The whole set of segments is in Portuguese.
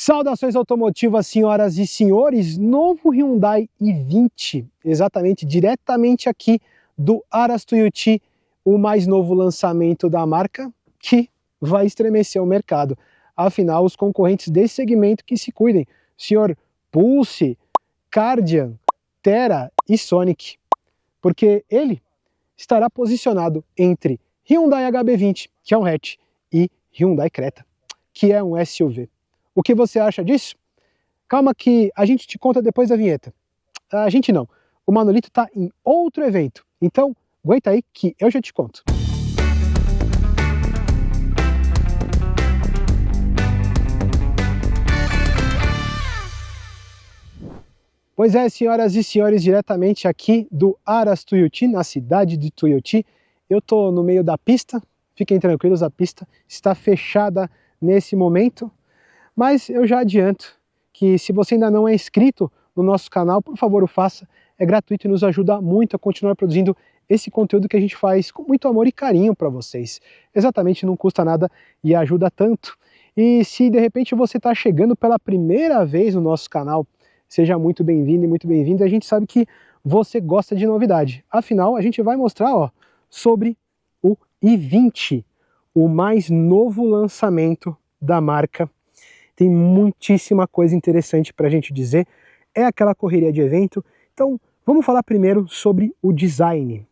Saudações automotivas, senhoras e senhores, novo Hyundai i20, exatamente, diretamente aqui do Aras Tuiuti, o mais novo lançamento da marca, que vai estremecer o mercado. Afinal, os concorrentes desse segmento que se cuidem, senhor Pulse, Kardian, Terra e Sonic, porque ele estará posicionado entre Hyundai HB20, que é um hatch, e Hyundai Creta, que é um SUV. O que você acha disso? Calma que a gente te conta depois da vinheta. A gente não. O Manolito está em outro evento. Então, aguenta aí que eu já te conto. Pois é, senhoras e senhores, diretamente aqui do Aras Tuiuti, na cidade de Tuiuti. Eu estou no meio da pista, fiquem tranquilos, a pista está fechada nesse momento. Mas eu já adianto que se você ainda não é inscrito no nosso canal, por favor o faça, é gratuito e nos ajuda muito a continuar produzindo esse conteúdo que a gente faz com muito amor e carinho para vocês. Exatamente, não custa nada e ajuda tanto. E se de repente você está chegando pela primeira vez no nosso canal, seja muito bem-vindo e muito bem-vindo. A gente sabe que você gosta de novidade. Afinal, a gente vai mostrar sobre o i20, o mais novo lançamento da marca. Tem muitíssima coisa interessante para a gente dizer, é aquela correria de evento. Então vamos falar primeiro sobre o design.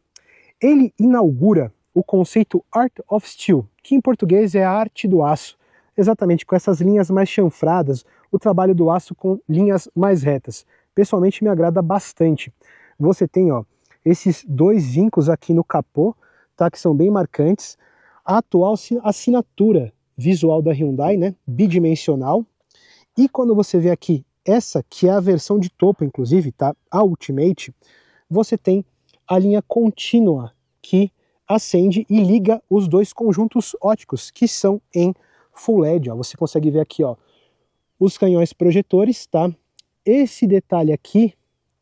Ele inaugura o conceito Art of Steel, que em português é a arte do aço, exatamente com essas linhas mais chanfradas, o trabalho do aço com linhas mais retas. Pessoalmente me agrada bastante. Você tem esses dois vincos aqui no capô, tá, que são bem marcantes, a atual assinatura visual da Hyundai, né, bidimensional, e quando você vê aqui essa, que é a versão de topo, inclusive, tá, a Ultimate, você tem a linha contínua, que acende e liga os dois conjuntos ópticos, que são em Full LED, você consegue ver aqui, os canhões projetores, tá, esse detalhe aqui,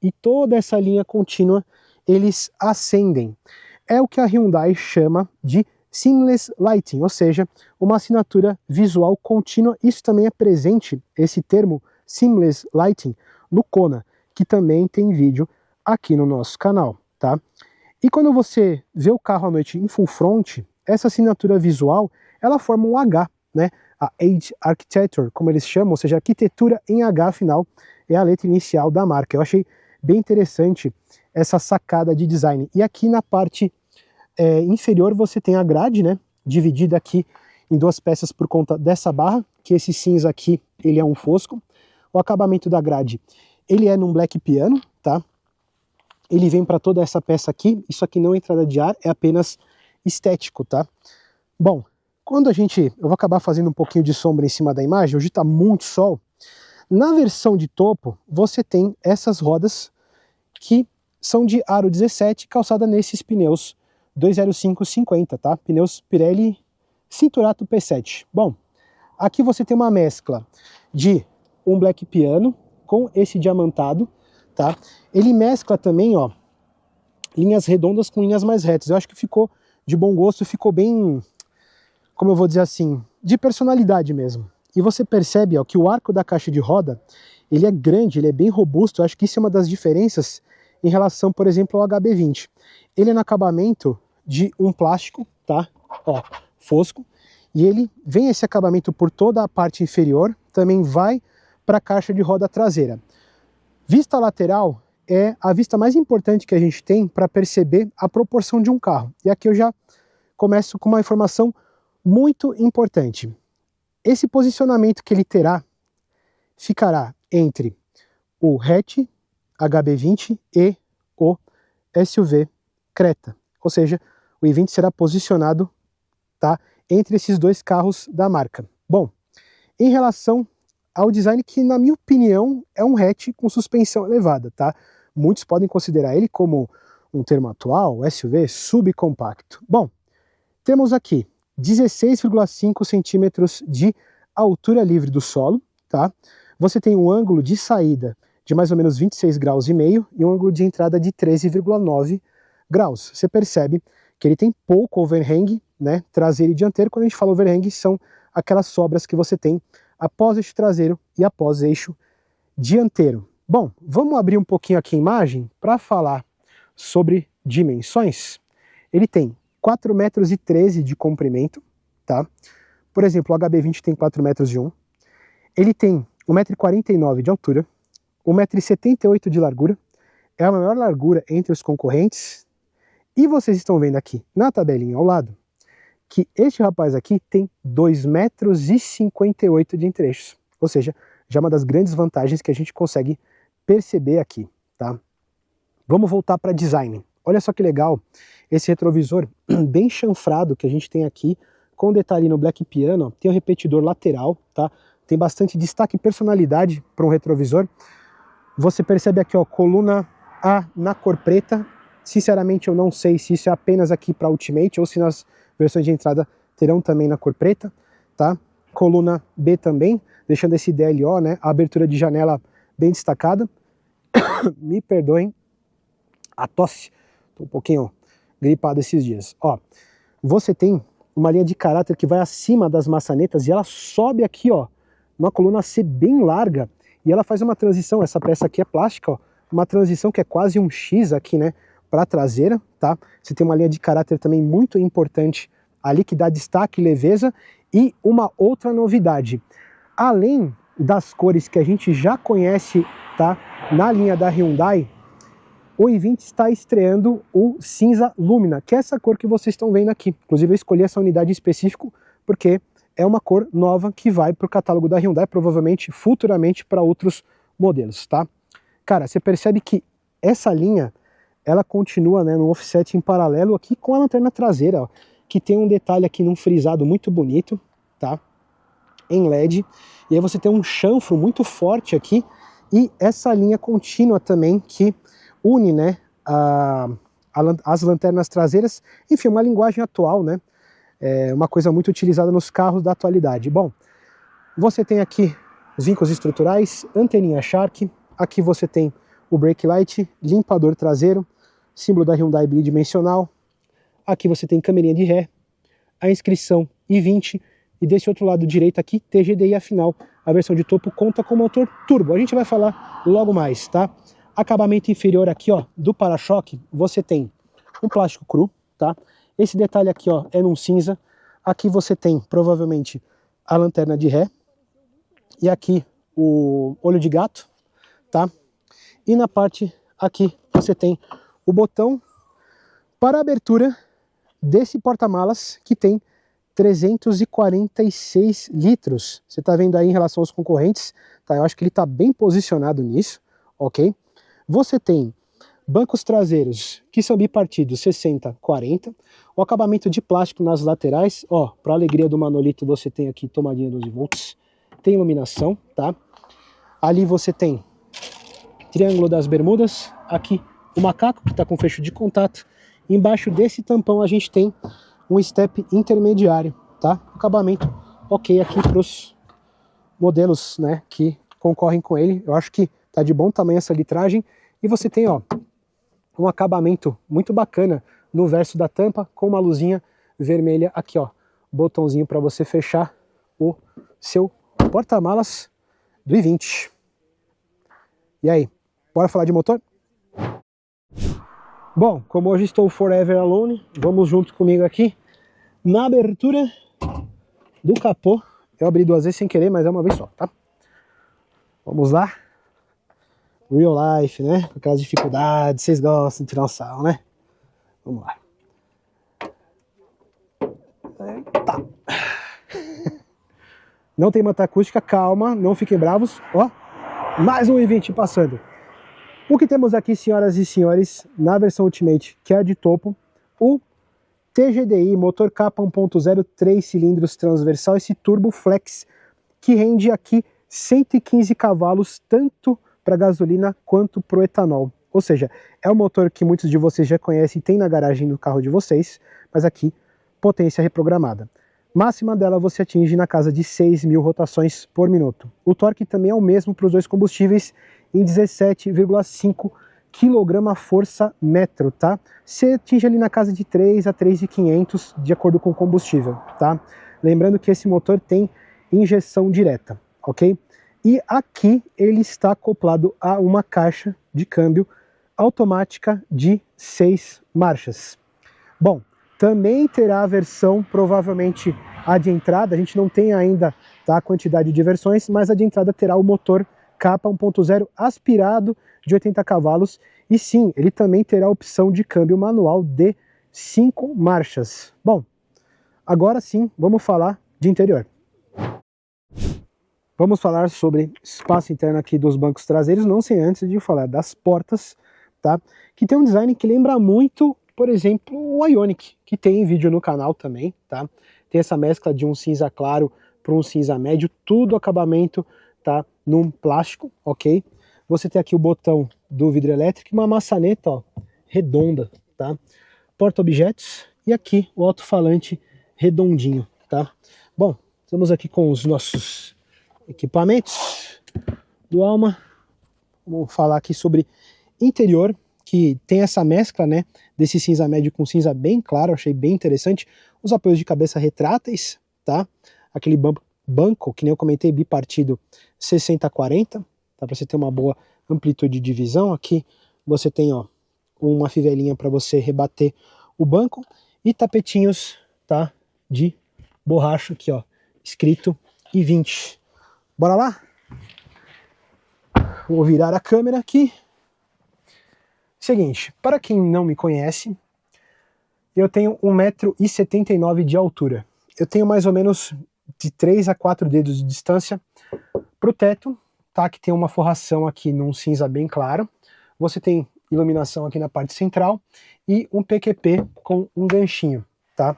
e toda essa linha contínua, eles acendem. É o que a Hyundai chama de Seamless Lighting, ou seja, uma assinatura visual contínua. Isso também é presente, esse termo Seamless Lighting, no Kona, que também tem vídeo aqui no nosso canal, tá? E quando você vê o carro à noite em full front, essa assinatura visual, ela forma um H, né? A Age Architecture, como eles chamam, ou seja, arquitetura em H, afinal, é a letra inicial da marca. Eu achei bem interessante essa sacada de design. E aqui na parte inferior você tem a grade, né, dividida aqui em duas peças por conta dessa barra, que esse cinza aqui, ele é um fosco. O acabamento da grade, ele é num black piano, tá? Ele vem para toda essa peça aqui, isso aqui não é entrada de ar, é apenas estético, tá? Bom, quando eu vou acabar fazendo um pouquinho de sombra em cima da imagem, hoje tá muito sol, na versão de topo, você tem essas rodas que são de aro 17, calçada nesses pneus 205/50, tá? Pneus Pirelli Cinturato P7. Bom, aqui você tem uma mescla de um black piano com esse diamantado, tá? Ele mescla também, linhas redondas com linhas mais retas. Eu acho que ficou de bom gosto, ficou bem, como eu vou dizer assim, de personalidade mesmo. E você percebe, que o arco da caixa de roda, ele é grande, ele é bem robusto. Eu acho que isso é uma das diferenças em relação, por exemplo, ao HB20. Ele é no acabamento de um plástico, tá? Fosco. E ele vem esse acabamento por toda a parte inferior, também vai para a caixa de roda traseira. Vista lateral é a vista mais importante que a gente tem para perceber a proporção de um carro. E aqui eu já começo com uma informação muito importante. Esse posicionamento que ele terá ficará entre o hatch HB20 e o SUV Creta. Ou seja, o i20 será posicionado, tá, entre esses dois carros da marca. Bom, em relação ao design, que na minha opinião é um hatch com suspensão elevada, tá? Muitos podem considerar ele como um termo atual, SUV subcompacto. Bom, temos aqui 16,5 centímetros de altura livre do solo, tá? Você tem um ângulo de saída de mais ou menos 26 graus e meio e um ângulo de entrada de 13,9 graus. Você percebe que ele tem pouco overhang, né, traseiro e dianteiro. Quando a gente fala overhang, são aquelas sobras que você tem após eixo traseiro e após eixo dianteiro. Bom, vamos abrir um pouquinho aqui a imagem para falar sobre dimensões. Ele tem 4,13 metros de comprimento, tá? Por exemplo, o HB20 tem 4,01 metros. Ele tem 1,49 m de altura, 1,78 m de largura, é a maior largura entre os concorrentes. E vocês estão vendo aqui na tabelinha ao lado que este rapaz aqui tem 2,58 metros de entre-eixos, ou seja, já é uma das grandes vantagens que a gente consegue perceber aqui, tá? Vamos voltar para design. Olha só que legal esse retrovisor bem chanfrado que a gente tem aqui, com detalhe no Black Piano. Tem um repetidor lateral, tá? Tem bastante destaque e personalidade para um retrovisor. Você percebe aqui, ó, coluna A na cor preta. Sinceramente, eu não sei se isso é apenas aqui para Ultimate ou se nas versões de entrada terão também na cor preta, tá? Coluna B também, deixando esse DLO, né? A abertura de janela bem destacada. Me perdoem a tosse, tô um pouquinho gripado esses dias. Ó, você tem uma linha de caráter que vai acima das maçanetas e ela sobe aqui, ó, numa coluna C bem larga, e ela faz uma transição. Essa peça aqui é plástica, ó, uma transição que é quase um X aqui, né, para a traseira, tá? Você tem uma linha de caráter também muito importante ali que dá destaque e leveza. E uma outra novidade, além das cores que a gente já conhece, tá, na linha da Hyundai, o i20 está estreando o cinza Lumina, que é essa cor que vocês estão vendo aqui. Inclusive eu escolhi essa unidade em específico porque é uma cor nova que vai para o catálogo da Hyundai, provavelmente futuramente para outros modelos, tá? Cara, você percebe que essa linha, ela continua, né, no offset em paralelo aqui com a lanterna traseira, ó, que tem um detalhe aqui num frisado muito bonito, tá? Em LED. E aí você tem um chanfro muito forte aqui e essa linha contínua também que une, né, as lanternas traseiras. Enfim, uma linguagem atual, né? É uma coisa muito utilizada nos carros da atualidade. Bom, você tem aqui os vincos estruturais, anteninha Shark, aqui você tem o brake light, limpador traseiro, símbolo da Hyundai bidimensional, aqui você tem câmerinha de ré, a inscrição i20, e desse outro lado direito aqui, TGDI, afinal, a versão de topo conta com motor turbo. A gente vai falar logo mais, tá? Acabamento inferior aqui, ó, do para-choque, você tem um plástico cru, tá? Esse detalhe aqui, ó, é num cinza. Aqui você tem, provavelmente, a lanterna de ré. E aqui, o olho de gato, tá? E na parte aqui, você tem o botão para a abertura desse porta-malas, que tem 346 litros. Você tá vendo aí em relação aos concorrentes, tá? Eu acho que ele tá bem posicionado nisso, ok? Você tem bancos traseiros que são bipartidos 60-40, o acabamento de plástico nas laterais, ó, para alegria do Manolito você tem aqui tomadinha 12 volts, tem iluminação, tá? Ali você tem triângulo das bermudas, aqui o macaco que está com fecho de contato, embaixo desse tampão a gente tem um step intermediário, tá? Acabamento ok aqui para os modelos, né, que concorrem com ele. Eu acho que tá de bom tamanho essa litragem. E você tem, ó, um acabamento muito bacana no verso da tampa, com uma luzinha vermelha aqui, ó, botãozinho para você fechar o seu porta-malas do i20. E aí, bora falar de motor? Bom, como hoje estou forever alone, vamos junto comigo aqui na abertura do capô. Eu abri duas vezes sem querer, mas é uma vez só, tá? Vamos lá. Real life, né? Com aquelas dificuldades, vocês gostam de tirar um sal, né? Vamos lá. Tá. Não tem manta acústica, calma, não fiquem bravos. Ó, mais um i20 passando. O que temos aqui, senhoras e senhores, na versão Ultimate, que é a de topo, o TGDI, motor capa 1.0, 3 cilindros transversal, esse Turbo Flex, que rende aqui 115 cavalos, tanto para gasolina quanto para o etanol. Ou seja, é um motor que muitos de vocês já conhecem e tem na garagem do carro de vocês, mas aqui, potência reprogramada. Máxima dela você atinge na casa de 6.000 rotações por minuto. O torque também é o mesmo para os dois combustíveis, em 17,5 kgfm, tá? Você atinge ali na casa de 3 a 3.500 de acordo com o combustível, tá? Lembrando que esse motor tem injeção direta. ok? E aqui ele está acoplado a uma caixa de câmbio automática de 6 marchas. Bom, também terá a versão, provavelmente a de entrada, a gente não tem ainda, tá, a quantidade de versões, mas a de entrada terá o motor capa 1.0 aspirado de 80 cavalos, e sim, ele também terá a opção de câmbio manual de 5 marchas. Bom, agora sim, vamos falar de interior. Vamos falar sobre espaço interno aqui dos bancos traseiros, não sem antes de falar das portas, tá? Que tem um design que lembra muito, por exemplo, o Ioniq, que tem vídeo no canal também, tá? Tem essa mescla de um cinza claro para um cinza médio, tudo acabamento, tá? Num plástico, ok? Você tem aqui o botão do vidro elétrico e uma maçaneta, ó, redonda, tá? Porta-objetos e aqui o alto-falante redondinho, tá? Bom, estamos aqui com os nossos equipamentos do Alma. Vamos falar aqui sobre interior, que tem essa mescla, né, desse cinza médio com cinza bem claro, achei bem interessante. Os apoios de cabeça retráteis, tá? Aquele banco, que nem eu comentei, bipartido 60-40, tá? Para você ter uma boa amplitude de visão. Aqui você tem, ó, uma fivelinha para você rebater o banco e tapetinhos, tá, de borracha aqui, ó, escrito I20. Bora lá? Vou virar a câmera aqui. Seguinte, para quem não me conhece, eu tenho 1,79 m de altura. Eu tenho mais ou menos de 3 a 4 dedos de distância para o teto, tá? Que tem uma forração aqui num cinza bem claro. Você tem iluminação aqui na parte central e um PQP com um ganchinho, tá?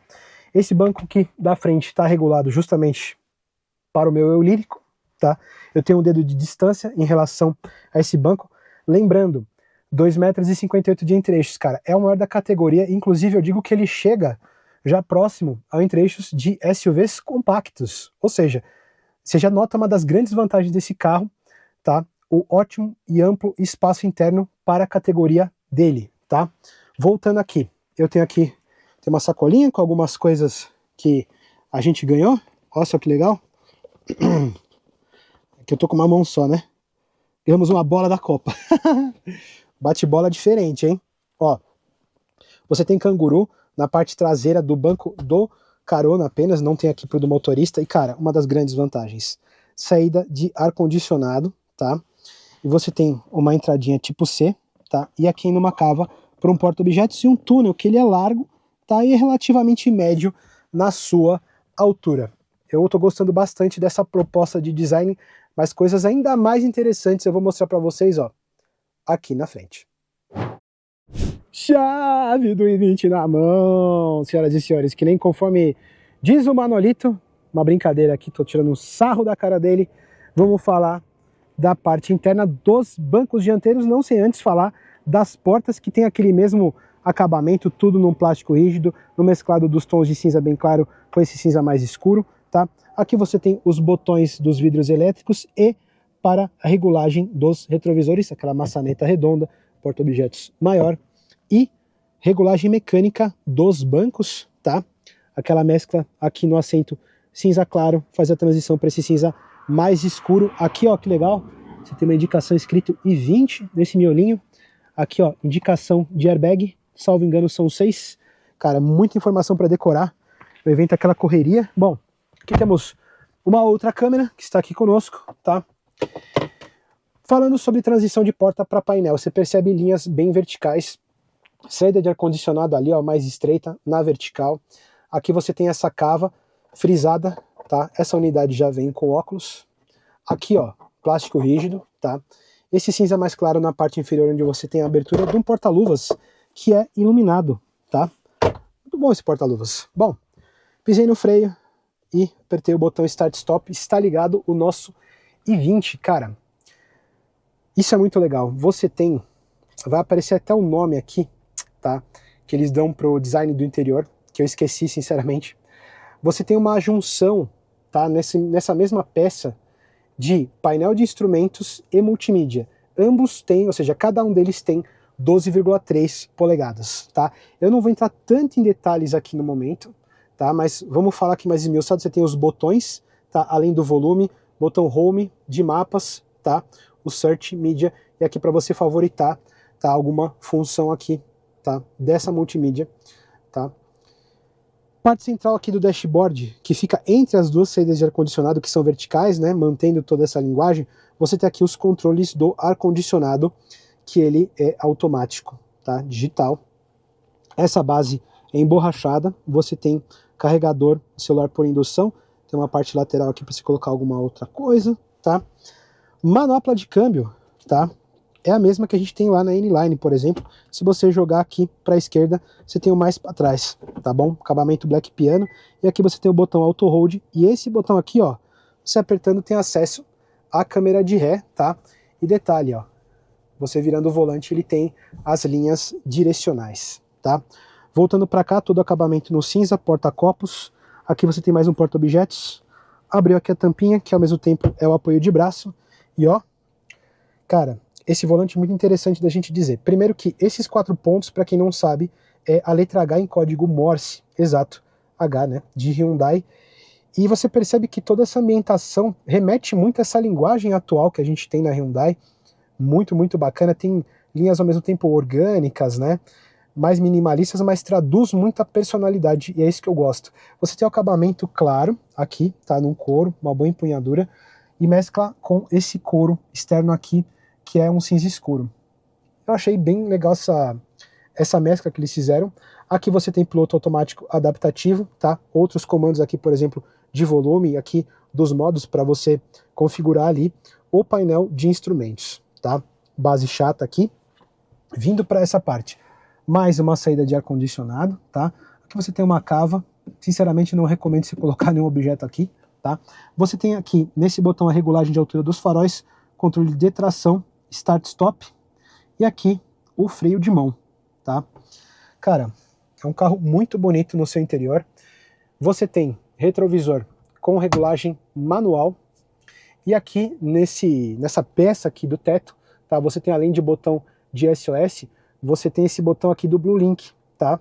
Esse banco aqui da frente está regulado justamente para o meu eu lírico, tá? Eu tenho um dedo de distância em relação a esse banco. Lembrando, 2,58 m de entre-eixos, cara, é o maior da categoria. Inclusive eu digo que ele chega já próximo ao entre-eixos de SUVs compactos. Ou seja, você já nota uma das grandes vantagens desse carro, tá? O ótimo e amplo espaço interno para a categoria dele, tá? Voltando aqui, eu tenho aqui tem uma sacolinha com algumas coisas que a gente ganhou. Olha só que legal. Aqui eu tô com uma mão só, né? Ganhamos uma bola da Copa. Bate-bola diferente, hein? Ó, você tem canguru na parte traseira do banco do carona apenas, não tem aqui pro do motorista. E, cara, uma das grandes vantagens, saída de ar-condicionado, tá? E você tem uma entradinha tipo C, tá? E aqui numa cava para um porta-objetos e um túnel que ele é largo, tá? E é relativamente médio na sua altura. Eu tô gostando bastante dessa proposta de design, mas coisas ainda mais interessantes eu vou mostrar para vocês, ó, aqui na frente. Chave do I20 na mão, senhoras e senhores, que nem conforme diz o Manolito, uma brincadeira aqui, tô tirando um sarro da cara dele. Vamos falar da parte interna dos bancos dianteiros, não sem antes falar das portas, que tem aquele mesmo acabamento, tudo num plástico rígido, no mesclado dos tons de cinza bem claro com esse cinza mais escuro, tá? Aqui você tem os botões dos vidros elétricos e para a regulagem dos retrovisores, aquela maçaneta redonda, porta-objetos maior, e regulagem mecânica dos bancos, tá? Aquela mescla aqui no assento cinza claro, faz a transição para esse cinza mais escuro. Aqui, ó, que legal, você tem uma indicação escrito I20 nesse miolinho. Aqui, ó, indicação de airbag, salvo engano são 6. Cara, muita informação para decorar. O evento é aquela correria. Bom, aqui temos uma outra câmera que está aqui conosco, tá? Falando sobre transição de porta para painel, você percebe linhas bem verticais. Saída de ar-condicionado ali, ó, mais estreita, na vertical. Aqui você tem essa cava frisada, tá? Essa unidade já vem com óculos. Aqui, ó, plástico rígido, tá? Esse cinza mais claro na parte inferior, onde você tem a abertura de um porta-luvas que é iluminado, tá? Muito bom esse porta-luvas. Bom, pisei no freio e apertei o botão Start-Stop. Está ligado o nosso I20, cara. Isso é muito legal. Você tem, vai aparecer até o nome aqui, tá? Que eles dão pro design do interior, que eu esqueci sinceramente. Você tem uma junção, tá? Nessa mesma peça de painel de instrumentos e multimídia. Ambos têm, ou seja, cada um deles tem 12,3 polegadas, tá? Eu não vou entrar tanto em detalhes aqui no momento, tá? Mas vamos falar aqui mais esmiuçado. Você tem os botões, tá? Além do volume, botão Home de mapas, tá? O Search Media, e aqui para você favoritar, tá? Alguma função aqui, tá? Dessa multimídia, tá? Parte central aqui do dashboard, que fica entre as duas saídas de ar-condicionado, que são verticais, né? Mantendo toda essa linguagem, você tem aqui os controles do ar-condicionado, que ele é automático, tá? Digital. Essa base é emborrachada, você tem carregador celular por indução, tem uma parte lateral aqui para você colocar alguma outra coisa, tá? Manopla de câmbio, tá? É a mesma que a gente tem lá na N-Line, por exemplo. Se você jogar aqui para a esquerda, você tem o mais para trás, tá bom? Acabamento Black Piano. E aqui você tem o botão Auto Hold. E esse botão aqui, ó, você apertando tem acesso à câmera de ré, tá? E detalhe, ó, você virando o volante, ele tem as linhas direcionais, tá? Voltando para cá, todo acabamento no cinza, porta-copos. Aqui você tem mais um porta-objetos. Abriu aqui a tampinha, que ao mesmo tempo é o apoio de braço. E ó, cara, esse volante é muito interessante da gente dizer. Primeiro que esses 4 pontos, para quem não sabe, é a letra H em código Morse, exato, H, né, de Hyundai. E você percebe que toda essa ambientação remete muito a essa linguagem atual que a gente tem na Hyundai, muito, muito bacana. Tem linhas ao mesmo tempo orgânicas, né, mais minimalistas, mas traduz muita personalidade, e é isso que eu gosto. Você tem o acabamento claro, aqui, tá, num couro, uma boa empunhadura, e mescla com esse couro externo aqui, que é um cinza escuro. Eu achei bem legal essa mescla que eles fizeram. Aqui você tem piloto automático adaptativo, tá? Outros comandos aqui, por exemplo, de volume, aqui dos modos para você configurar ali o painel de instrumentos, tá? Base chata aqui. Vindo para essa parte, mais uma saída de ar-condicionado, tá? Aqui você tem uma cava, sinceramente não recomendo você colocar nenhum objeto aqui, tá? Você tem aqui, nesse botão, a regulagem de altura dos faróis, controle de tração, start-stop, e aqui o freio de mão, tá? Cara, é um carro muito bonito no seu interior. Você tem retrovisor com regulagem manual, e aqui nessa peça aqui do teto, tá? Você tem, além de botão de SOS, você tem esse botão aqui do Blue Link, tá?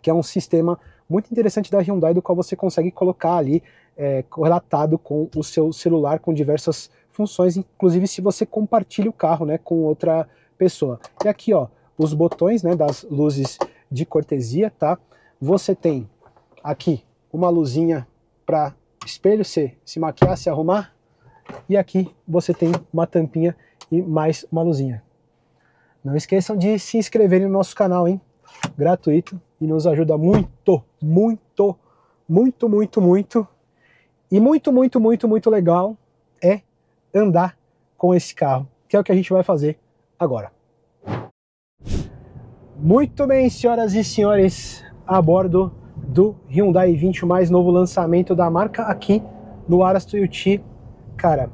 Que é um sistema muito interessante da Hyundai, do qual você consegue colocar ali correlatado com o seu celular, com diversas funções, inclusive se você compartilha o carro, né, com outra pessoa. E aqui, ó, os botões, né, das luzes de cortesia, tá? Você tem aqui uma luzinha para espelho, se maquiar, se arrumar, e aqui você tem uma tampinha e mais uma luzinha. Não esqueçam de se inscreverem no nosso canal, hein? Gratuito, e nos ajuda muito, muito, muito, muito, muito. E muito, muito, muito, muito legal é andar com esse carro, que é o que a gente vai fazer agora. Muito bem, senhoras e senhores, a bordo do Hyundai i20, o mais novo lançamento da marca aqui no Aras Tuiuti. Cara,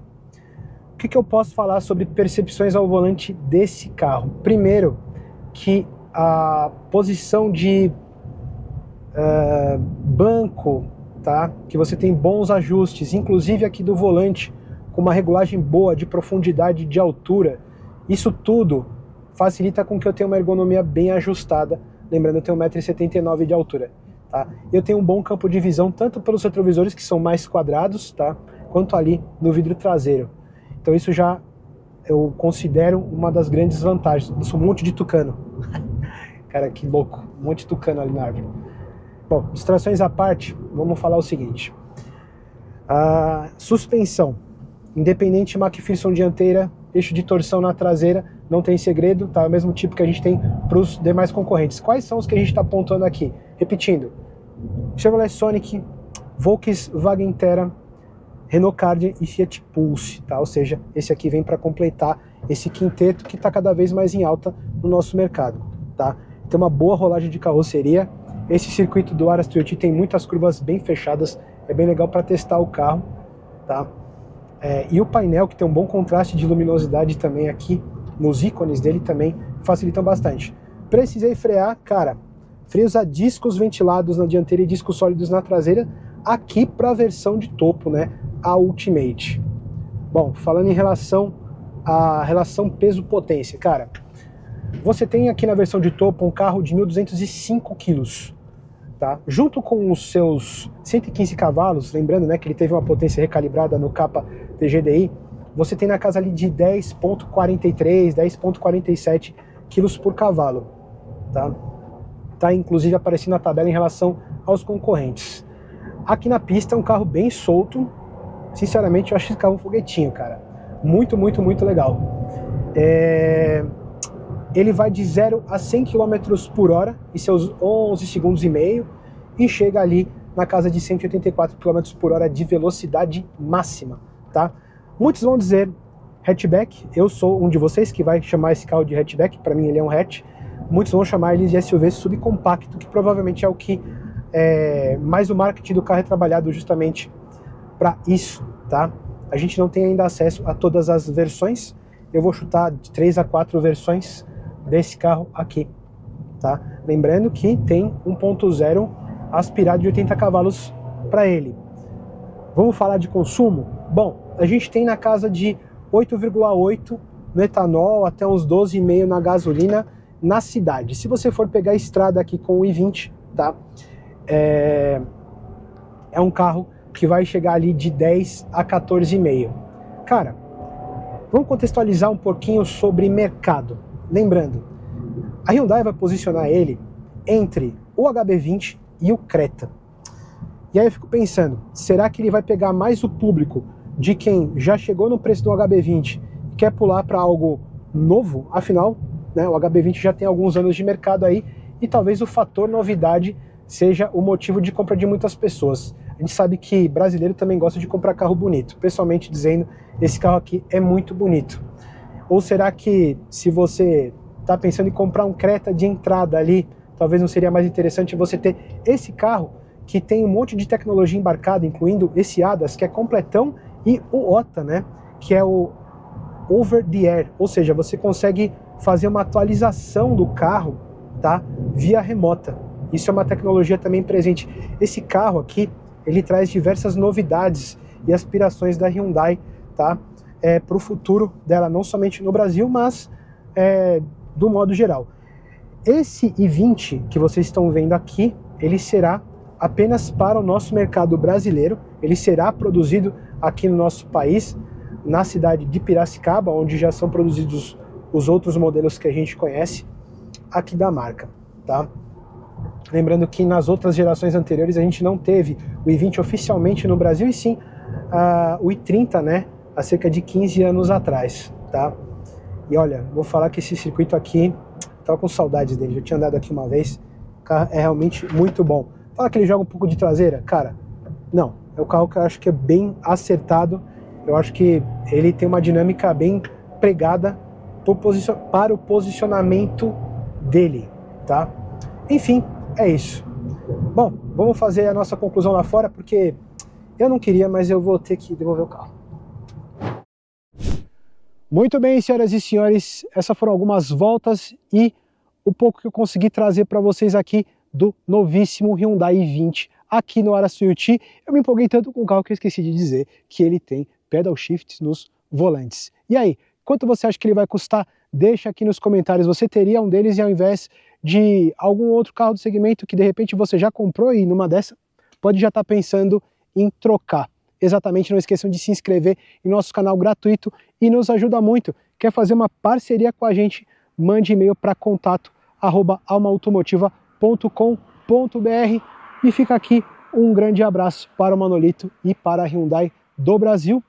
o que eu posso falar sobre percepções ao volante desse carro? Primeiro, que a posição de banco, tá? Que você tem bons ajustes, inclusive aqui do volante, com uma regulagem boa de profundidade e de altura. Isso tudo facilita com que eu tenha uma ergonomia bem ajustada. Lembrando, eu tenho 1,79 m de altura, tá? Eu tenho um bom campo de visão, tanto pelos retrovisores, que são mais quadrados, tá? Quanto ali no vidro traseiro. Então isso já eu considero uma das grandes vantagens. Eu sou um monte de tucano. Cara, que louco. Um monte de tucano ali na árvore. Bom, distrações à parte, vamos falar o seguinte. A suspensão, independente McPherson dianteira, eixo de torção na traseira, não tem segredo, tá? É o mesmo tipo que a gente tem para os demais concorrentes. Quais são os que a gente está apontando aqui? Repetindo, Chevrolet Sonic, Volkswagen Terra, Renault Kwid e Fiat Pulse, tá? Ou seja, esse aqui vem para completar esse quinteto que está cada vez mais em alta no nosso mercado, tá? Tem uma boa rolagem de carroceria. Esse circuito do Aras Tuiuti tem muitas curvas bem fechadas, é bem legal para testar o carro, tá? E o painel, que tem um bom contraste de luminosidade também aqui, nos ícones dele também, facilitam bastante. Precisei frear, cara, freios a discos ventilados na dianteira e discos sólidos na traseira, aqui para a versão de topo, né, a Ultimate. Bom, falando em relação à relação peso-potência, cara, você tem aqui na versão de topo um carro de 1.205 kg, tá? Junto com os seus 115 cavalos, lembrando, né, que ele teve uma potência recalibrada no Kappa TGDI, você tem na casa ali de 10,43, 10,47 quilos por cavalo, tá? Tá inclusive aparecendo na tabela em relação aos concorrentes. Aqui na pista é um carro bem solto, sinceramente eu acho esse carro um foguetinho, cara. Muito, muito, muito legal. Ele vai de 0 a 100 km por hora em seus 11 segundos e meio e chega ali na casa de 184 km por hora de velocidade máxima, tá? Muitos vão dizer hatchback, eu sou um de vocês que vai chamar esse carro de hatchback, para mim ele é um hatch. Muitos vão chamar ele de SUV subcompacto, que provavelmente é o que mais o marketing do carro é trabalhado justamente para isso, tá? A gente não tem ainda acesso a todas as versões, eu vou chutar de 3 a 4 versões desse carro aqui, tá? Lembrando que tem 1.0 aspirado de 80 cavalos para ele. Vamos falar de consumo? Bom, a gente tem na casa de 8,8 no etanol, até uns 12,5 na gasolina na cidade. Se você for pegar a estrada aqui com o i20, tá? É um carro que vai chegar ali de 10 a 14,5. Cara, vamos contextualizar um pouquinho sobre mercado. Lembrando, a Hyundai vai posicionar ele entre o HB20 e o Creta. E aí eu fico pensando, será que ele vai pegar mais o público de quem já chegou no preço do HB20 e quer pular para algo novo? Afinal, né, o HB20 já tem alguns anos de mercado aí e talvez o fator novidade seja o motivo de compra de muitas pessoas. A gente sabe que brasileiro também gosta de comprar carro bonito. Pessoalmente dizendo, esse carro aqui é muito bonito. Ou será que se você está pensando em comprar um Creta de entrada ali, talvez não seria mais interessante você ter esse carro que tem um monte de tecnologia embarcada, incluindo esse ADAS, que é completão, e o OTA, né, que é o Over the Air, ou seja, você consegue fazer uma atualização do carro, tá, via remota. Isso é uma tecnologia também presente. Esse carro aqui, ele traz diversas novidades e aspirações da Hyundai, tá, para o futuro dela, não somente no Brasil, mas do modo geral. Esse i20 que vocês estão vendo aqui, ele será apenas para o nosso mercado brasileiro, ele será produzido aqui no nosso país, na cidade de Piracicaba, onde já são produzidos os outros modelos que a gente conhece aqui da marca, tá? Lembrando que nas outras gerações anteriores a gente não teve o i20 oficialmente no Brasil, e sim o i30, né, há cerca de 15 anos atrás, tá? E olha, vou falar que esse circuito aqui, tava com saudades dele, já tinha andado aqui uma vez, o carro é realmente muito bom. Fala que ele joga um pouco de traseira? Cara, não, é um carro que eu acho que é bem acertado, eu acho que ele tem uma dinâmica bem pregada para o posicionamento dele, tá? Enfim, é isso. Bom, vamos fazer a nossa conclusão lá fora, porque eu não queria, mas eu vou ter que devolver o carro. Muito bem, senhoras e senhores, essas foram algumas voltas e o pouco que eu consegui trazer para vocês aqui do novíssimo Hyundai i20 aqui no Aras Tuiuti. Eu me empolguei tanto com o carro que eu esqueci de dizer que ele tem pedal shifts nos volantes. E aí, quanto você acha que ele vai custar? Deixa aqui nos comentários. Você teria um deles e ao invés de algum outro carro do segmento que de repente você já comprou e numa dessa pode já estar pensando em trocar. Exatamente, não esqueçam de se inscrever em nosso canal gratuito e nos ajuda muito. Quer fazer uma parceria com a gente? Mande e-mail para contato@almaautomotiva.com.br e fica aqui um grande abraço para o Manolito e para a Hyundai do Brasil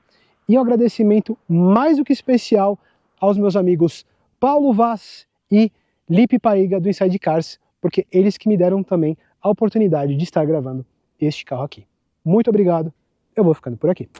e um agradecimento mais do que especial aos meus amigos Paulo Vaz e Lipe Paiga do Inside Cars, porque eles que me deram também a oportunidade de estar gravando este carro aqui. Muito obrigado, eu vou ficando por aqui.